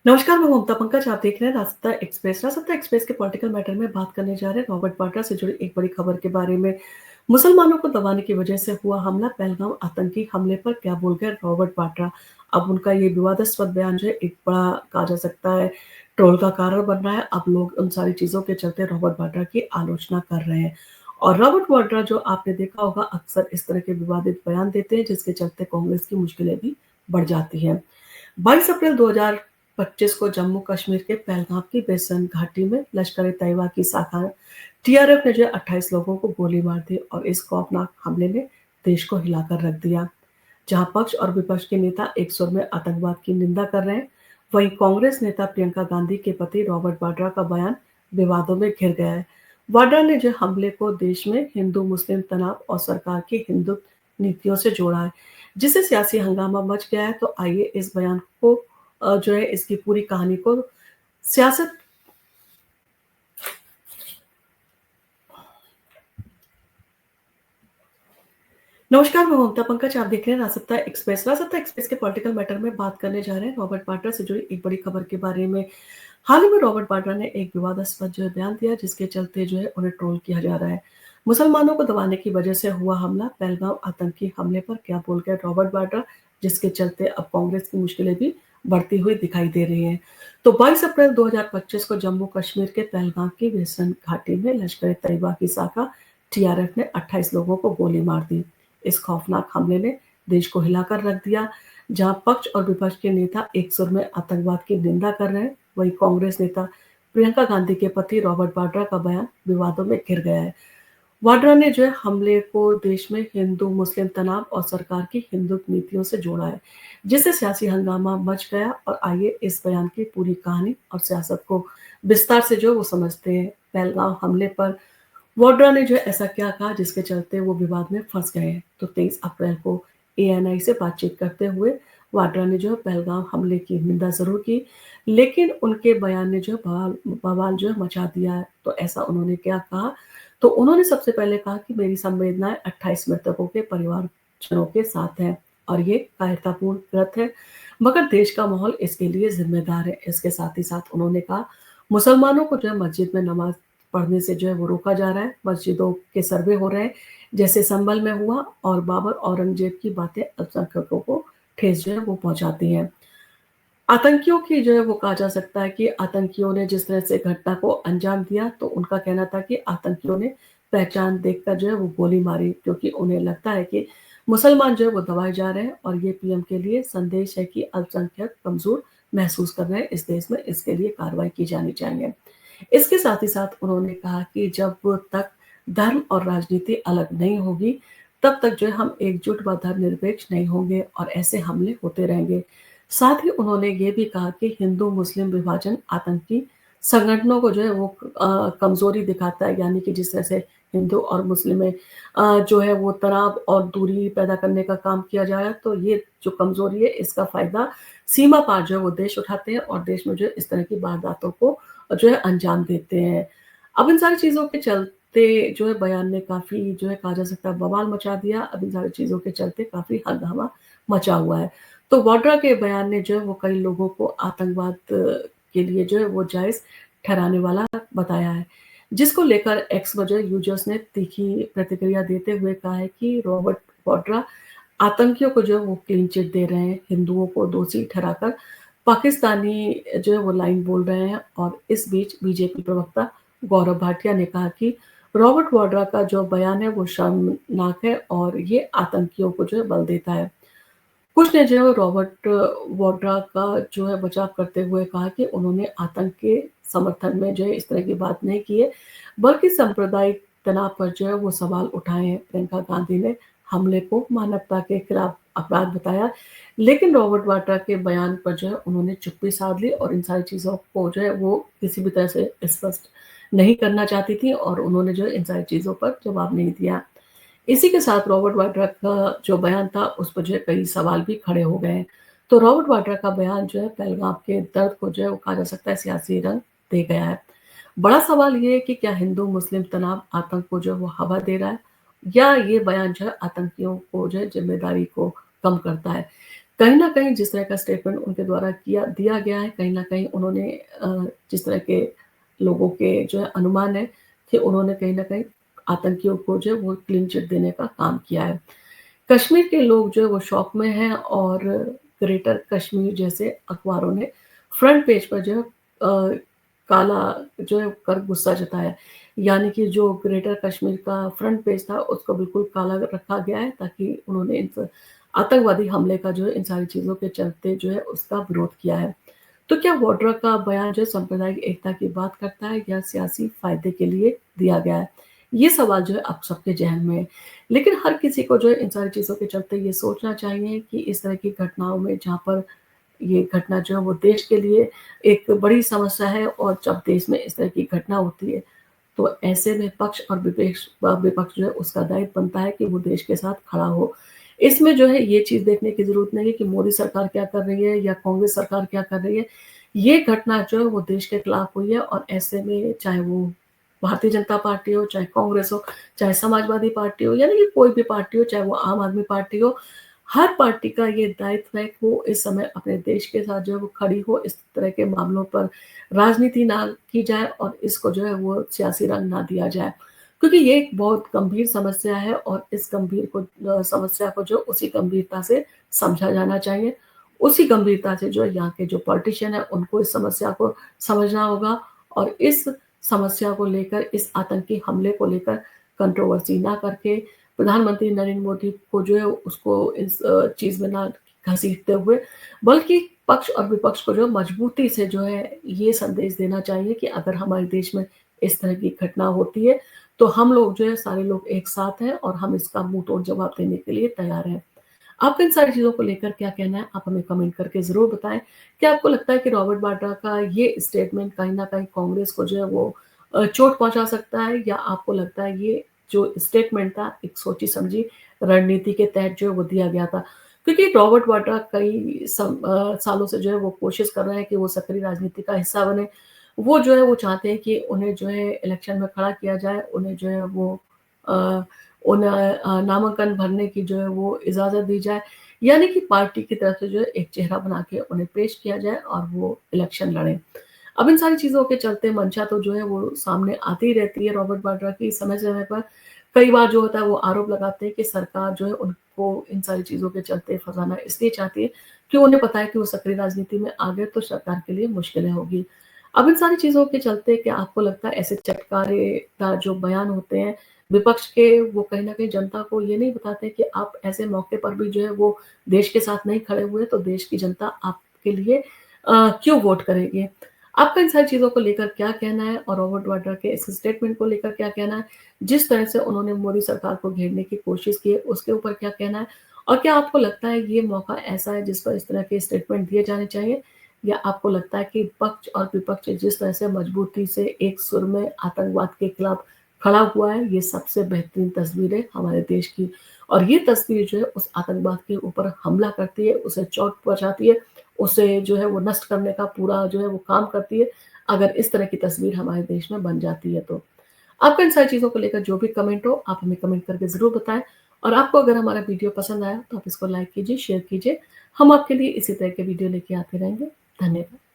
नमस्कार, मैं ममता पंकज। आप देख रहे हैं रास्ता एक्सप्रेस। रास्ता एक्सप्रेस के पॉलिटिकल मैटर में बात करने जा रहे हैं रॉबर्ट वाड्रा से जुड़ी एक बड़ी खबर के बारे में। मुसलमानों को दबाने की वजह से हुआ हमला, पहलगाम आतंकी हमले पर क्या बोल गए रॉबर्ट वाड्रा। अब उनका ये विवादास्पद बयान जो है एक बड़ा कहा जा सकता है ट्रोल का कारण बन रहा है। अब लोग उन सारी चीजों के चलते रॉबर्ट वाड्रा की आलोचना कर रहे हैं। और रॉबर्ट वाड्रा जो आपने देखा होगा अक्सर इस तरह के विवादित बयान देते हैं जिसके चलते कांग्रेस की मुश्किलें भी बढ़ जाती हैं। 22 अप्रैल 2025 को जम्मू कश्मीर के पहलगाम की बेसन घाटी में लश्कर-ए-तैयबा की शाखा टीआरएफ ने जो 28 लोगों को गोली मार दी और इस खौफनाक हमले ने देश को हिलाकर रख दिया। जहां पक्ष और विपक्ष के नेता एक सुर में आतंकवाद की निंदा कर रहे हैं, वहीं कांग्रेस नेता प्रियंका गांधी के पति रॉबर्ट वाड्रा का बयान विवादों में घिर गया है। वाड्रा ने जो हमले को देश में हिंदू-मुस्लिम तनाव और सरकार की हिंदुत्व नीतियों से जोड़ा है, जिससे सियासी हंगामा मच गया है। तो आइए इस बयान को जो है इसकी पूरी कहानी को सियासत नमस्कार, मैं ममता पंकज। आप देख रहे हैं राजसत्ता एक्सप्रेस। राजसत्ता एक्सप्रेस के पॉलिटिकल मैटर में बात करने जा रहे हैं रॉबर्ट वाड्रा से जुड़ी एक बड़ी खबर के बारे में। हाल ही में रॉबर्ट वाड्रा ने एक विवादास्पद जो है बयान दिया जिसके चलते जो है उन्हें ट्रोल किया जा रहा है। मुसलमानों को दबाने की वजह से हुआ हमला, पहलगाम आतंकी हमले पर क्या बोल गए रॉबर्ट वाड्रा, जिसके चलते अब कांग्रेस की मुश्किलें भी बढ़ती हुई दिखाई दे रही हैं। तो 22 अप्रैल 2025 को जम्मू कश्मीर के पहलगाम की बेसन घाटी में लश्कर-ए-तैयबा की शाखा टीआरएफ ने 28 लोगों को गोली मार दी। इस खौफनाक हमले ने देश को हिलाकर रख दिया। जहां पक्ष और विपक्ष के नेता एक सुर में आतंकवाद की निंदा कर रहे हैं, वहीं कांग्रेस नेता प्रियंका गांधी के पति रॉबर्ट वाड्रा का बयान विवादों में घिर गया है। वाड्रा ने जो है हमले को देश में हिंदू मुस्लिम तनाव और सरकार की हिंदुत्व नीतियों से जोड़ा है, जिससे सियासी हंगामा मच गया। और आइए इस बयान की पूरी कहानी और सियासत को विस्तार से जो है वो समझते हैं। पहलगाम हमले पर वाड्रा ने जो है ऐसा क्या कहा जिसके चलते वो विवाद में फंस गए हैं। तो 23 अप्रैल को एएनआई से बातचीत करते हुए वाड्रा ने जो है पहलगाम हमले की निंदा जरूर की, लेकिन उनके बयान ने जो है बवाल जो है मचा दिया है। तो ऐसा उन्होंने क्या कहा, तो उन्होंने सबसे पहले कहा कि मेरी संवेदनाएं 28 मृतकों के परिवारजनों के साथ है और ये कायरतापूर्ण कृत्य है, मगर देश का माहौल इसके लिए जिम्मेदार है। इसके साथ ही साथ उन्होंने कहा मुसलमानों को जो है मस्जिद में नमाज पढ़ने से जो है वो रोका जा रहा है, मस्जिदों के सर्वे हो रहे हैं जैसे संभल में हुआ, और बाबर औरंगजेब की बातें अल्पसंख्यकों को ठेस जो है वो पहुंचाती हैं। आतंकियों की जो है वो कहा जा सकता है कि आतंकियों ने जिस तरह से घटना को अंजाम दिया, तो उनका कहना था कि आतंकियों ने पहचान देखकर जो है वो गोली मारी, क्योंकि उन्हें लगता है कि मुसलमान जो है वो दबाए जा रहे हैं। और ये पीएम के लिए संदेश है कि अल्पसंख्यक कमजोर महसूस कर रहे हैं इस देश में, इसके लिए कार्रवाई की जानी चाहिए। इसके साथ ही साथ उन्होंने कहा कि जब तक धर्म और राजनीति अलग नहीं होगी, तब तक जो है हम एकजुट व धर्मनिरपेक्ष नहीं होंगे और ऐसे हमले होते रहेंगे। साथ ही उन्होंने ये भी कहा कि हिंदू-मुस्लिम विभाजन आतंकी संगठनों को जो है वो कमज़ोरी दिखाता है, यानी कि जिस तरह से हिंदू और मुस्लिम में जो है वो तनाव और दूरी पैदा करने का काम किया जा रहा है, तो ये जो कमज़ोरी है इसका फ़ायदा सीमा पार जो है वो देश उठाते हैं और देश में जो है इस तरह की वारदातों को जो है अंजाम देते हैं। अब इन सारी चीज़ों के चलते जो है बयान ने काफ़ी जो है कहा जा सकता है बवाल मचा दिया। अब इन सारी चीज़ों के चलते काफ़ी हंगामा मचा हुआ है। तो वाड्रा के बयान ने जो है वो कई लोगों को आतंकवाद के लिए जो है वो जायज़ ठहराने वाला बताया है। जिसको लेकर एक्स पर जो है यूज़र्स ने तीखी प्रतिक्रिया देते हुए कहा है कि रॉबर्ट वाड्रा आतंकियों को जो है वो क्लीन चिट दे रहे हैं, हिंदुओं को दोषी ठहराकर पाकिस्तानी जो है वो लाइन बोल रहे हैं। और इस बीच बीजेपी प्रवक्ता गौरव भाटिया ने कहा कि रॉबर्ट वाड्रा का जो बयान है वो शर्मनाक है और ये आतंकियों को जो है बल देता है। कुछ ने जो है रॉबर्ट वाड्रा का जो है बचाव करते हुए कहा कि उन्होंने आतंक के समर्थन में जो है इस तरह की बात नहीं की है, बल्कि सांप्रदायिक तनाव पर जो है वो सवाल उठाए हैं। प्रियंका गांधी ने हमले को मानवता के खिलाफ अपराध बताया, लेकिन रॉबर्ट वाड्रा के बयान पर जो है उन्होंने चुप्पी साध ली और इन सारी चीज़ों को जो है वो किसी भी तरह से स्पष्ट नहीं करना चाहती थी और उन्होंने जो है इन सारी चीज़ों पर जवाब नहीं दिया। इसी के साथ रॉबर्ट वाड्रा का जो बयान था उस पर जो है कई सवाल भी खड़े हो गए हैं। तो रॉबर्ट वाड्रा का बयान जो है पहलगाम के दर्द को जो है वो कहा जा सकता है सियासी रंग दे गया है। बड़ा सवाल ये है कि क्या हिंदू-मुस्लिम तनाव आतंक को जो है वो हवा दे रहा है, या ये बयान जो है आतंकियों को जो है ज़िम्मेदारी को कम करता है। कहीं न कहीं जिस तरह का स्टेटमेंट उनके द्वारा दिया गया है, कहीं न कहीं उन्होंने जिस तरह के लोगों के जो है अनुमान है कि उन्होंने कहीं न कहीं आतंकियों को जो है वो क्लीन चिट देने का काम किया है। कश्मीर के लोग जो है वो शॉक में हैं और ग्रेटर कश्मीर जैसे अखबारों ने फ्रंट पेज पर जो है काला जो है कर गुस्सा जताया। यानी कि जो ग्रेटर कश्मीर का फ्रंट पेज था उसको बिल्कुल काला रखा गया है ताकि उन्होंने इन आतंकवादी हमले का जो है इन सारी चीज़ों के चलते जो है उसका विरोध किया है। तो क्या वाड्रा का बयान जो है सांप्रदायिक एकता की बात करता है या सियासी फ़ायदे के लिए दिया गया है? ये सवाल जो है आप सबके ज़हन में है। लेकिन हर किसी को जो है इन सारी चीज़ों के चलते ये सोचना चाहिए कि इस तरह की घटनाओं में जहाँ पर ये घटना जो है वो देश के लिए एक बड़ी समस्या है और जब देश में इस तरह की घटना होती है, तो ऐसे में पक्ष और विपक्ष जो है उसका दायित्व बनता है कि वो देश के साथ खड़ा हो। इसमें जो है ये चीज़ देखने की ज़रूरत नहीं है कि मोदी सरकार क्या कर रही है या कांग्रेस सरकार क्या कर रही है। ये घटना जो है वो देश के खिलाफ हुई है और ऐसे में चाहे वो भारतीय जनता पार्टी हो, चाहे कांग्रेस हो, चाहे समाजवादी पार्टी हो, यानी कि कोई भी पार्टी हो, चाहे वो आम आदमी पार्टी हो, हर पार्टी का ये दायित्व है कि वो इस समय अपने देश के साथ जो है वो खड़ी हो, इस तरह के मामलों पर राजनीति ना की जाए और इसको जो है वो सियासी रंग ना दिया जाए। क्योंकि ये एक बहुत गंभीर समस्या है और इस समस्या को जो उसी गंभीरता से समझा जाना चाहिए। उसी गंभीरता से जो है यहाँ के जो पॉलिटिशियन हैं उनको इस समस्या को समझना होगा और इस समस्या को लेकर, इस आतंकी हमले को लेकर कंट्रोवर्सी ना करके प्रधानमंत्री नरेंद्र मोदी को जो है उसको इस चीज़ में ना घसीटते हुए, बल्कि पक्ष और विपक्ष को जो मजबूती से जो है ये संदेश देना चाहिए कि अगर हमारे देश में इस तरह की घटना होती है, तो हम लोग जो है सारे लोग एक साथ हैं और हम इसका मुँह-तोड़ जवाब देने के लिए तैयार हैं। आपका इन सारी चीज़ों को लेकर क्या कहना है? आप हमें कमेंट करके ज़रूर बताएँ। क्या आपको लगता है कि रॉबर्ट वाड्रा का ये स्टेटमेंट कहीं न कहीं कांग्रेस को जो है वो चोट पहुँचा सकता है या आपको लगता है ये जो स्टेटमेंट था एक सोची-समझी रणनीति के तहत जो है वो दिया गया था? क्योंकि रॉबर्ट वाड्रा सालों से जो है वो कोशिश कर रहे हैं कि वो सक्रिय राजनीति का हिस्सा बने। वो जो है वो चाहते हैं कि उन्हें जो है इलेक्शन में खड़ा किया जाए, उन्हें जो है वो अ, नामांकन भरने की जो है वो इजाज़त दी जाए, यानी कि पार्टी की तरफ से जो है एक चेहरा बना के उन्हें पेश किया जाए और वो इलेक्शन लड़ें। अब इन सारी चीज़ों के चलते मंशा तो जो है वो सामने आती ही रहती है रॉबर्ट वाड्रा की समय-समय पर। कई बार जो होता है वो आरोप लगाते हैं कि सरकार जो है उनको इन सारी चीज़ों के चलते फँसाना इसलिए चाहती है कि उन्हें पता है कि वो सक्रिय राजनीति में आ गए तो सरकार के लिए मुश्किलें होगी। अब इन सारी चीज़ों के चलते क्या आपको लगता है ऐसे चटकारेदार जो बयान होते हैं विपक्ष के वो कहीं न कहीं जनता को ये नहीं बताते कि आप ऐसे मौके पर भी जो है वो देश के साथ नहीं खड़े हुए तो देश की जनता आपके लिए क्यों वोट करेगी? आपका इन सारी चीज़ों को लेकर क्या कहना है और रॉबर्ट वाड्रा के इस स्टेटमेंट को लेकर क्या कहना है? जिस तरह से उन्होंने मोदी सरकार को घेरने की कोशिश की है, उसके ऊपर क्या कहना है? और क्या आपको लगता है ये मौका ऐसा है जिस पर इस तरह के स्टेटमेंट दिए जाने चाहिए? या आपको लगता है कि पक्ष और विपक्ष जिस तरह से मजबूती से एक सुर में आतंकवाद के खिलाफ खड़ा हुआ है, ये सबसे बेहतरीन तस्वीर है हमारे देश की और ये तस्वीर जो है उस आतंकवाद के ऊपर हमला करती है, उसे चोट पहुँचाती है, उसे जो है वो नष्ट करने का पूरा जो है वो काम करती है, अगर इस तरह की तस्वीर हमारे देश में बन जाती है तो। आपका इन सारी चीज़ों को लेकर जो भी कमेंट हो, आप हमें कमेंट करके ज़रूर बताएँ और आपको अगर हमारा वीडियो पसंद आया तो आप इसको लाइक कीजिए, शेयर कीजिए। हम आपके लिए इसी तरह के वीडियो लेके आते रहेंगे। धन्यवाद।